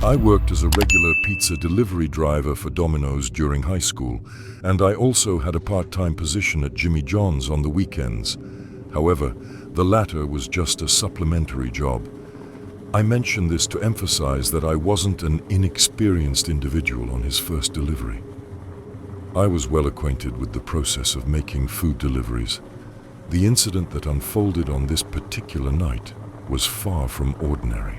I worked as a regular pizza delivery driver for Domino's during high school, and I also had a part-time position at Jimmy John's on the weekends. However, the latter was just a supplementary job. I mention this to emphasize that I wasn't an inexperienced individual on his first delivery. I was well acquainted with the process of making food deliveries. The incident that unfolded on this particular night was far from ordinary.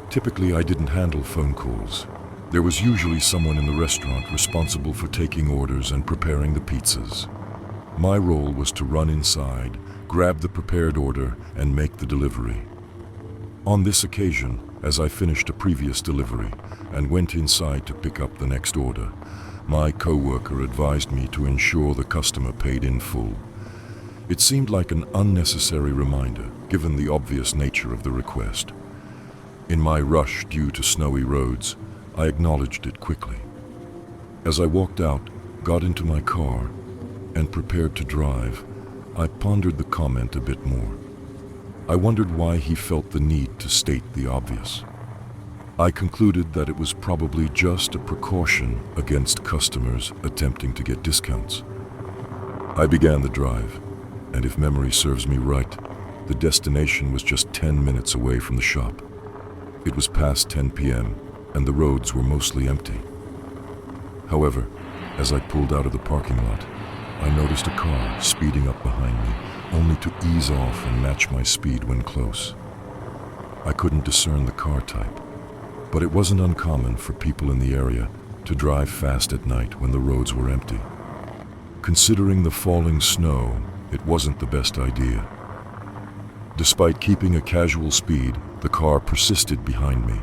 Typically, I didn't handle phone calls. There was usually someone in the restaurant responsible for taking orders and preparing the pizzas. My role was to run inside, grab the prepared order, and make the delivery. On this occasion, as I finished a previous delivery and went inside to pick up the next order, my coworker advised me to ensure the customer paid in full. It seemed like an unnecessary reminder, given the obvious nature of the request. In my rush due to snowy roads, I acknowledged it quickly. As I walked out, got into my car, and prepared to drive, I pondered the comment a bit more. I wondered why he felt the need to state the obvious. I concluded that it was probably just a precaution against customers attempting to get discounts. I began the drive, and if memory serves me right, the destination was just 10 minutes away from the shop. It was past 10 p.m., and the roads were mostly empty. However, as I pulled out of the parking lot, I noticed a car speeding up behind me, only to ease off and match my speed when close. I couldn't discern the car type, but it wasn't uncommon for people in the area to drive fast at night when the roads were empty. Considering the falling snow, it wasn't the best idea. Despite keeping a casual speed, the car persisted behind me.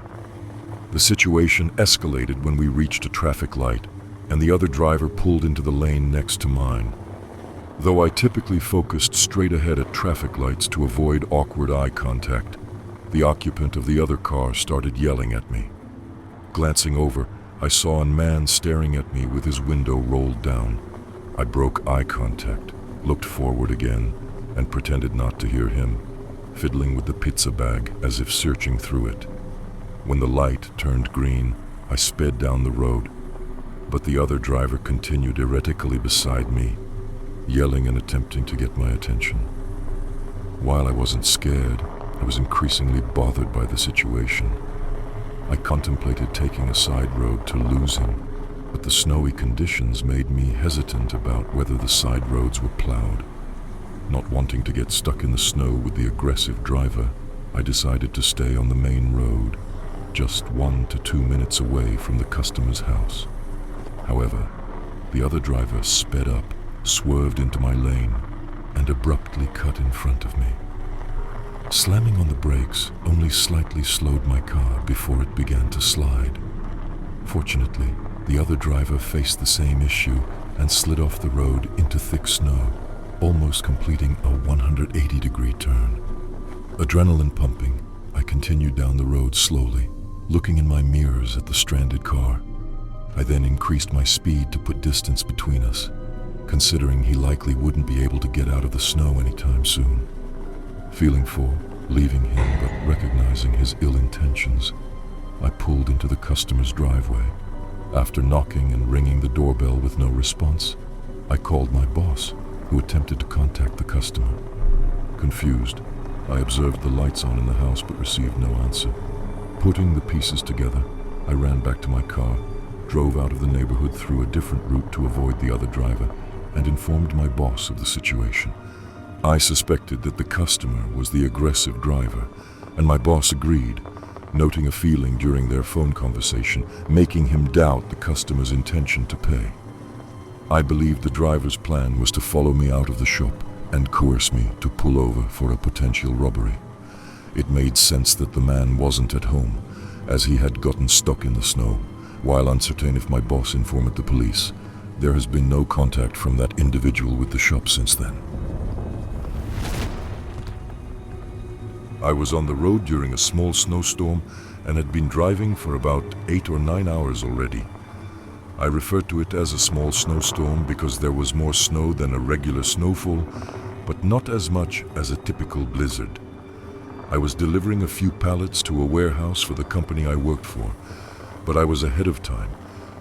The situation escalated when we reached a traffic light, and the other driver pulled into the lane next to mine. Though I typically focused straight ahead at traffic lights to avoid awkward eye contact, the occupant of the other car started yelling at me. Glancing over, I saw a man staring at me with his window rolled down. I broke eye contact, looked forward again, and pretended not to hear him, fiddling with the pizza bag as if searching through it. When the light turned green, I sped down the road, but the other driver continued erratically beside me, yelling and attempting to get my attention. While I wasn't scared, I was increasingly bothered by the situation. I contemplated taking a side road to lose him, but the snowy conditions made me hesitant about whether the side roads were plowed. Not wanting to get stuck in the snow with the aggressive driver, I decided to stay on the main road, just 1 to 2 minutes away from the customer's house. However, the other driver sped up, swerved into my lane, and abruptly cut in front of me. Slamming on the brakes only slightly slowed my car before it began to slide. Fortunately, the other driver faced the same issue and slid off the road into thick snow, almost completing a 180-degree turn. Adrenaline pumping, I continued down the road slowly, looking in my mirrors at the stranded car. I then increased my speed to put distance between us, considering he likely wouldn't be able to get out of the snow anytime soon. Feeling for leaving him but recognizing his ill intentions, I pulled into the customer's driveway. After knocking and ringing the doorbell with no response, I called my boss, who attempted to contact the customer. Confused, I observed the lights on in the house but received no answer. Putting the pieces together, I ran back to my car, drove out of the neighborhood through a different route to avoid the other driver, and informed my boss of the situation. I suspected that the customer was the aggressive driver, and my boss agreed, noting a feeling during their phone conversation, making him doubt the customer's intention to pay. I believed the driver's plan was to follow me out of the shop and coerce me to pull over for a potential robbery. It made sense that the man wasn't at home, as he had gotten stuck in the snow. While uncertain if my boss informed the police, there has been no contact from that individual with the shop since then. I was on the road during a small snowstorm and had been driving for about 8 or 9 hours already. I refer to it as a small snowstorm because there was more snow than a regular snowfall, but not as much as a typical blizzard. I was delivering a few pallets to a warehouse for the company I worked for, but I was ahead of time,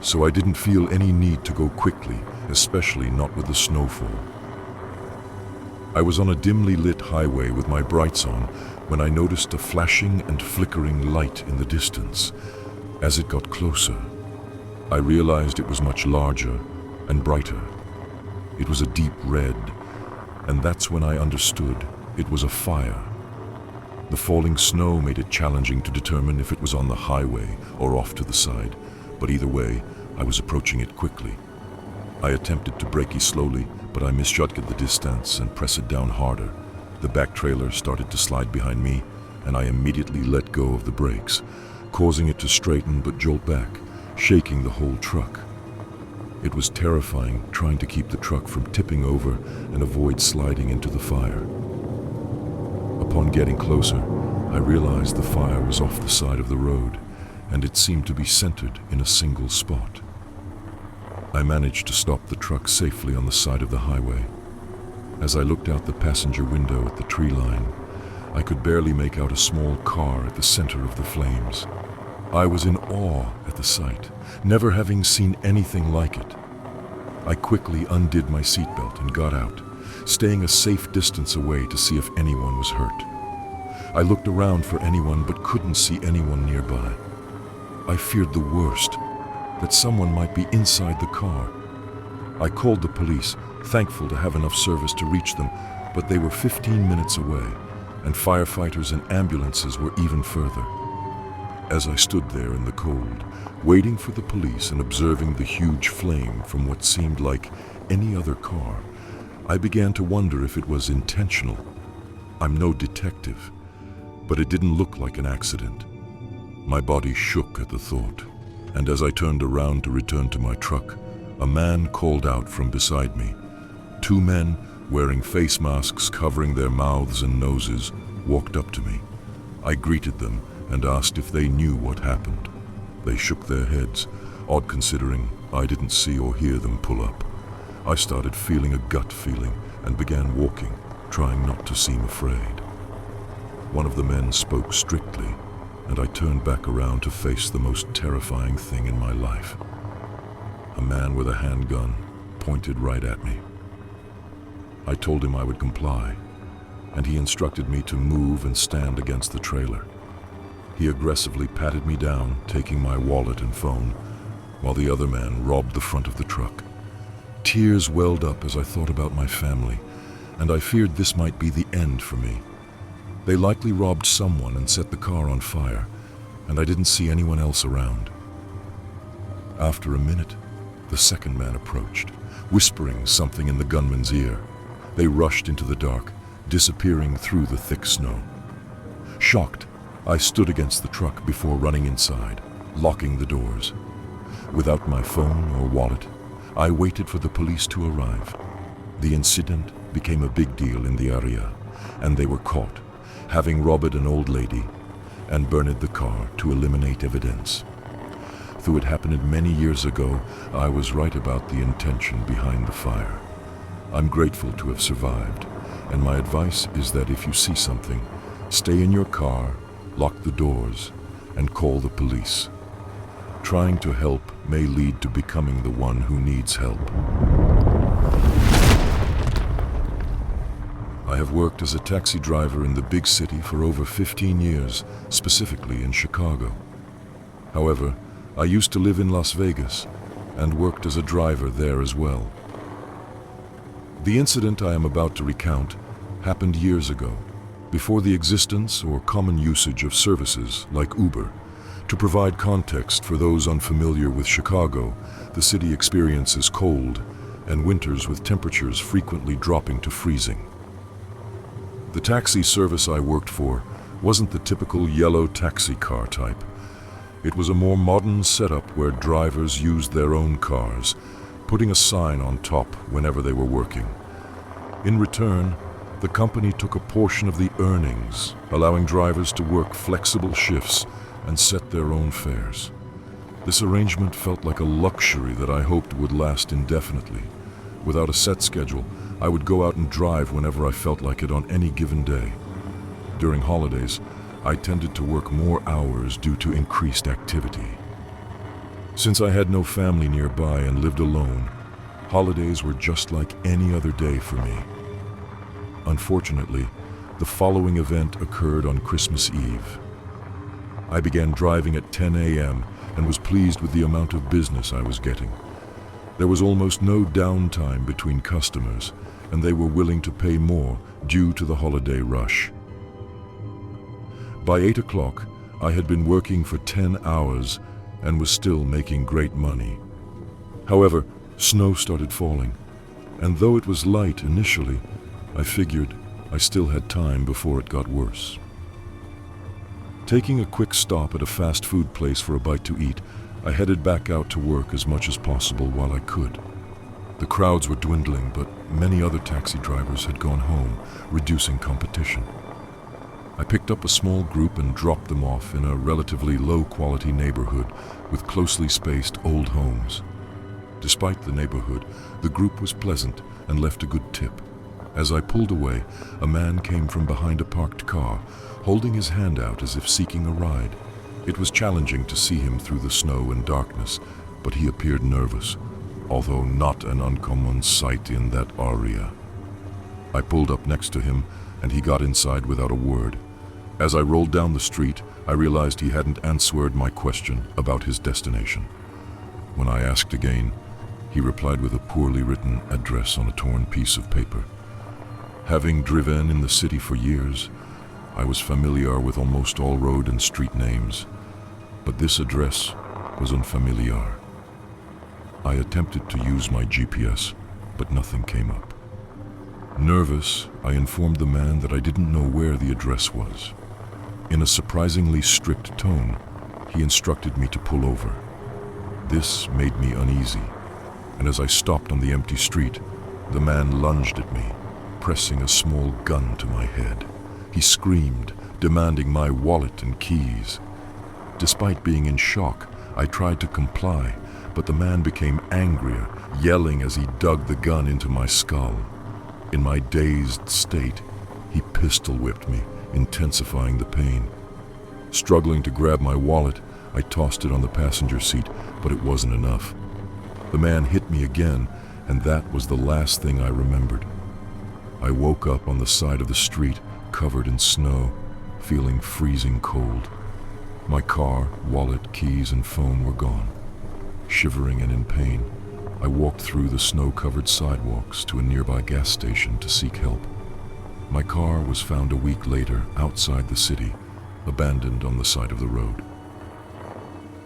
so I didn't feel any need to go quickly, especially not with the snowfall. I was on a dimly lit highway with my brights on when I noticed a flashing and flickering light in the distance. As it got closer, I realized it was much larger and brighter. It was a deep red, and that's when I understood it was a fire. The falling snow made it challenging to determine if it was on the highway or off to the side, but either way, I was approaching it quickly. I attempted to brake slowly, but I misjudged the distance and pressed it down harder. The back trailer started to slide behind me, and I immediately let go of the brakes, causing it to straighten but jolt back, shaking the whole truck. It was terrifying trying to keep the truck from tipping over and avoid sliding into the fire. Upon getting closer, I realized the fire was off the side of the road, and it seemed to be centered in a single spot. I managed to stop the truck safely on the side of the highway. As I looked out the passenger window at the tree line, I could barely make out a small car at the center of the flames. I was in awe at the sight, never having seen anything like it. I quickly undid my seatbelt and got out, staying a safe distance away to see if anyone was hurt. I looked around for anyone but couldn't see anyone nearby. I feared the worst, that someone might be inside the car. I called the police, thankful to have enough service to reach them, but they were 15 minutes away, and firefighters and ambulances were even further. As I stood there in the cold, waiting for the police and observing the huge flame from what seemed like any other car, I began to wonder if it was intentional. I'm no detective, but it didn't look like an accident. My body shook at the thought, and as I turned around to return to my truck, a man called out from beside me. Two men, wearing face masks covering their mouths and noses, walked up to me. I greeted them and asked if they knew what happened. They shook their heads, odd considering I didn't see or hear them pull up. I started feeling a gut feeling and began walking, trying not to seem afraid. One of the men spoke strictly, and I turned back around to face the most terrifying thing in my life. A man with a handgun pointed right at me. I told him I would comply, and he instructed me to move and stand against the trailer. He aggressively patted me down, taking my wallet and phone, while the other man robbed the front of the truck. Tears welled up as I thought about my family, and I feared this might be the end for me. They likely robbed someone and set the car on fire, and I didn't see anyone else around. After a minute, the second man approached, whispering something in the gunman's ear. They rushed into the dark, disappearing through the thick snow. Shocked, I stood against the truck before running inside, locking the doors. Without my phone or wallet, I waited for the police to arrive. The incident became a big deal in the area, and they were caught, having robbed an old lady and burned the car to eliminate evidence. Though it happened many years ago, I was right about the intention behind the fire. I'm grateful to have survived, and my advice is that if you see something, stay in your car, lock the doors, and call the police. Trying to help may lead to becoming the one who needs help. I have worked as a taxi driver in the big city for over 15 years, specifically in Chicago. However, I used to live in Las Vegas and worked as a driver there as well. The incident I am about to recount happened years ago, before the existence or common usage of services like Uber. To provide context for those unfamiliar with Chicago, the city experiences cold and winters with temperatures frequently dropping to freezing. The taxi service I worked for wasn't the typical yellow taxi car type. It was a more modern setup where drivers used their own cars, putting a sign on top whenever they were working. In return, the company took a portion of the earnings, allowing drivers to work flexible shifts and set their own fares. This arrangement felt like a luxury that I hoped would last indefinitely. Without a set schedule, I would go out and drive whenever I felt like it on any given day. During holidays, I tended to work more hours due to increased activity. Since I had no family nearby and lived alone, holidays were just like any other day for me. Unfortunately, the following event occurred on Christmas Eve. I began driving at 10 a.m. and was pleased with the amount of business I was getting. There was almost no downtime between customers, and they were willing to pay more due to the holiday rush. By 8 o'clock, I had been working for 10 hours and was still making great money. However, snow started falling, and though it was light initially, I figured I still had time before it got worse. Taking a quick stop at a fast food place for a bite to eat, I headed back out to work as much as possible while I could. The crowds were dwindling, but many other taxi drivers had gone home, reducing competition. I picked up a small group and dropped them off in a relatively low-quality neighborhood with closely spaced old homes. Despite the neighborhood, the group was pleasant and left a good tip. As I pulled away, a man came from behind a parked car, holding his hand out as if seeking a ride. It was challenging to see him through the snow and darkness, but he appeared nervous, although not an uncommon sight in that area. I pulled up next to him, and he got inside without a word. As I rolled down the street, I realized he hadn't answered my question about his destination. When I asked again, he replied with a poorly written address on a torn piece of paper. Having driven in the city for years, I was familiar with almost all road and street names, but this address was unfamiliar. I attempted to use my GPS, but nothing came up. Nervous, I informed the man that I didn't know where the address was. In a surprisingly strict tone, he instructed me to pull over. This made me uneasy, and as I stopped on the empty street, the man lunged at me, pressing a small gun to my head. He screamed, demanding my wallet and keys. Despite being in shock, I tried to comply, but the man became angrier, yelling as he dug the gun into my skull. In my dazed state, he pistol-whipped me, intensifying the pain. Struggling to grab my wallet, I tossed it on the passenger seat, but it wasn't enough. The man hit me again, and that was the last thing I remembered. I woke up on the side of the street, covered in snow, feeling freezing cold. My car, wallet, keys, and phone were gone. Shivering and in pain, I walked through the snow-covered sidewalks to a nearby gas station to seek help. My car was found a week later outside the city, abandoned on the side of the road.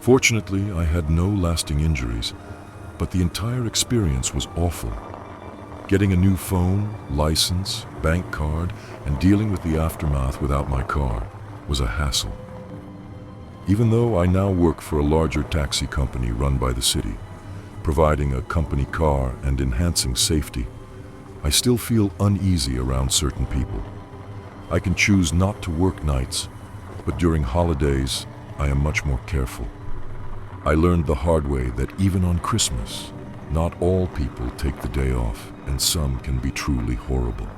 Fortunately, I had no lasting injuries, but the entire experience was awful. Getting a new phone, license, bank card, and dealing with the aftermath without my car was a hassle. Even though I now work for a larger taxi company run by the city, providing a company car and enhancing safety, I still feel uneasy around certain people. I can choose not to work nights, but during holidays, I am much more careful. I learned the hard way that even on Christmas, not all people take the day off, and some can be truly horrible.